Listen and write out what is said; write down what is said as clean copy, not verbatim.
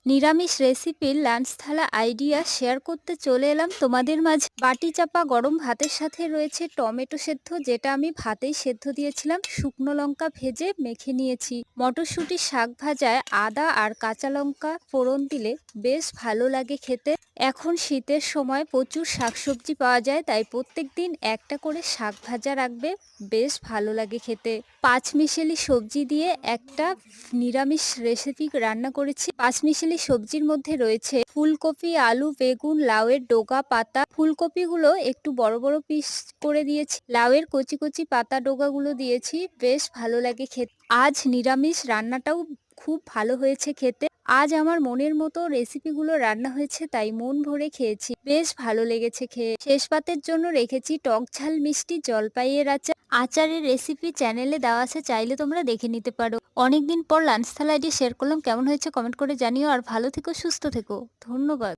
নিরামিষ রেসিপির লাঞ্চ থালা আইডিয়া শেয়ার করতে চলে এলাম তোমাদের মাঝে। বাটি চাপা গরম ভাতের সাথে রয়েছে টমেটো সেদ্ধ, যেটা আমি ভাতেই সেদ্ধ দিয়েছিলাম। শুকনো লঙ্কা ভেজে মেখে নিয়েছি। মটরশুঁটি শাক ভাজায় আদা আর কাঁচা লঙ্কা ফোড়ন দিলে বেশ ভালো লাগে খেতে। এখন শীতের সময় প্রচুর শাকসবজি পাওয়া যায়, তাই প্রত্যেকদিন একটা করে শাক ভাজা রাখবে, বেশ ভালো লাগে খেতে। পাঁচমিশালি সবজি দিয়ে একটা নিরামিষ রেসিপি রান্না করেছি। পাঁচমিশালি সবজির মধ্যে রয়েছে ফুলকপি, আলু, বেগুন, লাউয়ের ডগা পাতা। ফুলকপিগুলো একটু বড় বড় পিস করে দিয়েছি, লাউয়ের কচি কচি পাতা ডগাগুলো দিয়েছি, বেশ ভালো লাগে খেতে। আজ নিরামিষ রান্নাটাও খুব ভালো হয়েছে খেতে। আজ আমার মনের মতো রেসিপিগুলো রান্না হয়েছে, তাই মন ভরে খেয়েছি, বেশ ভালো লেগেছে খেয়ে। শেষ পাতের জন্য রেখেছি টক ঝাল মিষ্টি জলপাইয়ের আচার। আচারের রেসিপি চ্যানেলে দেওয়া আছে, চাইলে তোমরা দেখে নিতে পারো। অনেকদিন পর লাঞ্চ থালা আইডি শেয়ার করলাম, কেমন হয়েছে কমেন্ট করে জানিও। আর ভালো থেকো, সুস্থ থেকো, ধন্যবাদ।